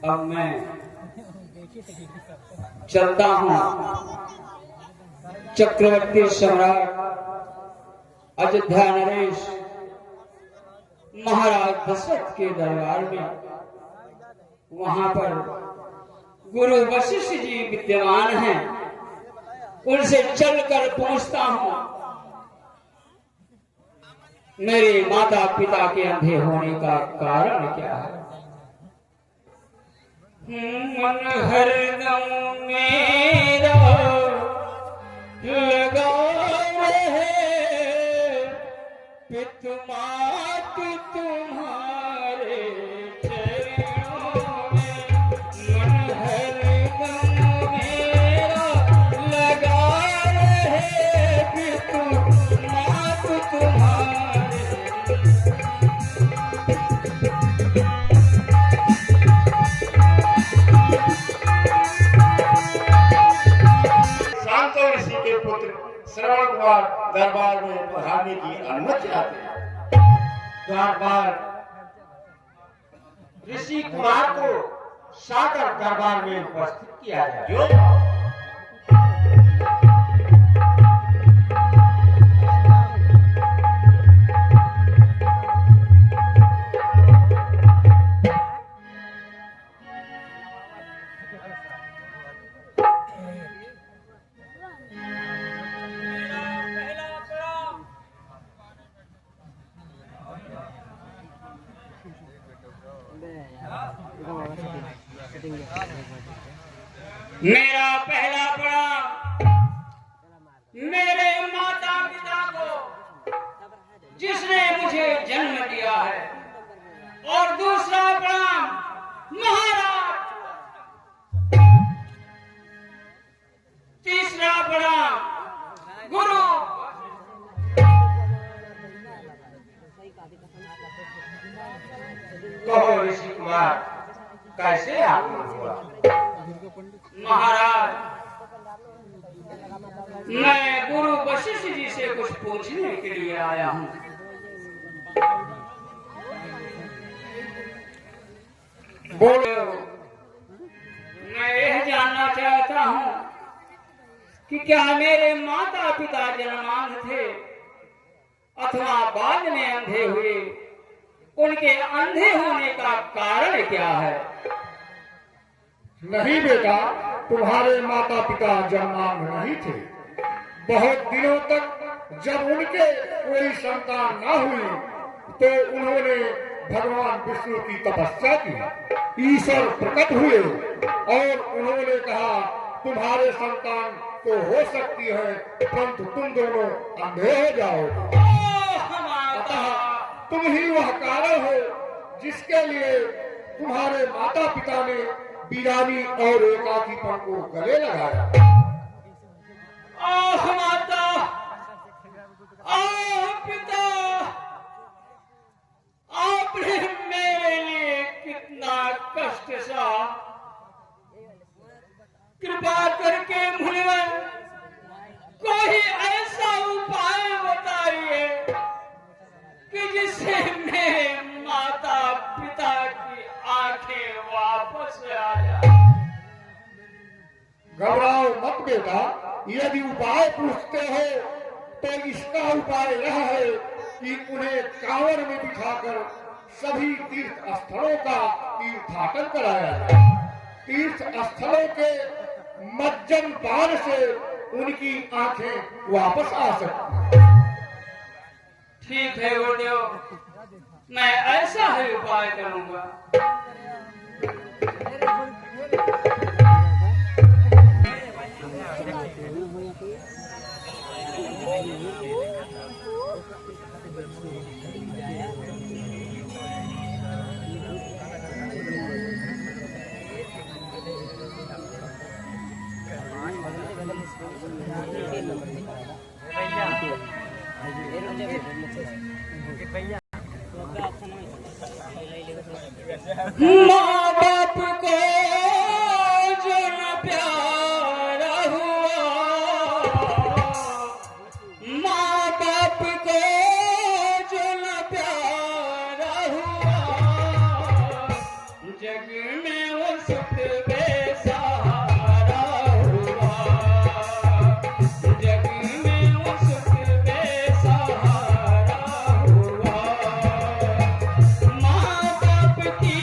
अब मैं चलता हूँ चक्रवर्ती सम्राट अयोध्या नरेश महाराज दशरथ के दरबार में। वहां पर गुरु वशिष्ठ जी विद्यमान हैं, उनसे चलकर पहुंचता हूँ। मेरे माता पिता के अंधे होने का कारण क्या है? मन हरदम मेरा लगा रहे पितु मात तुम्हारे चरणों में। मन हरदम मेरा लगा रहे पितु मात तुम्हारे। श्रवण कुमार दरबार में पढ़ाने की अनुमति आती है। दरबार ऋषि कुमार को सागर दरबार में उपस्थित किया जाए। मेरा पहला प्रणाम मेरे माता पिता को जिसने मुझे जन्म दिया है, और दूसरा प्रणाम महाराज, तीसरा प्रणाम गुरु। कहो ऋषि कुमार, कैसे आगमन हुआ? महाराज, मैं गुरु वशिष्ठ जी से कुछ पूछने के लिए आया हूँ। बोलो। मैं यह जानना चाहता हूं कि क्या मेरे माता पिता जन्मांध थे अथवा बाद में अंधे हुए, उनके अंधे होने का कारण क्या है? नहीं बेटा, तुम्हारे माता पिता जन्मांध नहीं थे। बहुत दिनों तक जब उनके कोई संतान ना हुई तो उन्होंने भगवान विष्णु की तपस्या की। ईश्वर प्रकट हुए और उन्होंने कहा तुम्हारे संतान तो हो सकती है, परंतु तुम दोनों अंधे हो जाओ। अतः तुम ही वह कारण हो जिसके लिए तुम्हारे माता पिता ने वीरानी और एकाकीपन को गले लगाया। माता, पिता, आपने मेरे लिए कितना कष्ट सहा। कृपा करके मुनिवर कोई ऐसा उपाय बताइए कि जिससे मेरे माता पिता की आंखें वापस आ जाए। घबराओ मत बेटा, यदि उपाय पूछते हो तो इसका उपाय यह है कि उन्हें कांवर में बिठाकर सभी तीर्थ स्थलों का तीर्थाटन कराया जाए। तीर्थ स्थलों के मज्जन पान से उनकी आंखें वापस आ सकती। ठीक है गुरुदेव, मैं ऐसा ही उपाय करूंगा। माँ बाप को जो न प्यारा हुआ, माँ बाप को जो न प्यारा हुआ, जग में वो सुख बेसहारा हुआ, जग में वो सुख बेसहारा हुआ। माँ बाप की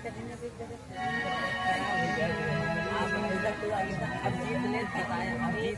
आप अभी तक तो अभी तक अभिजीत ने बताया, अभी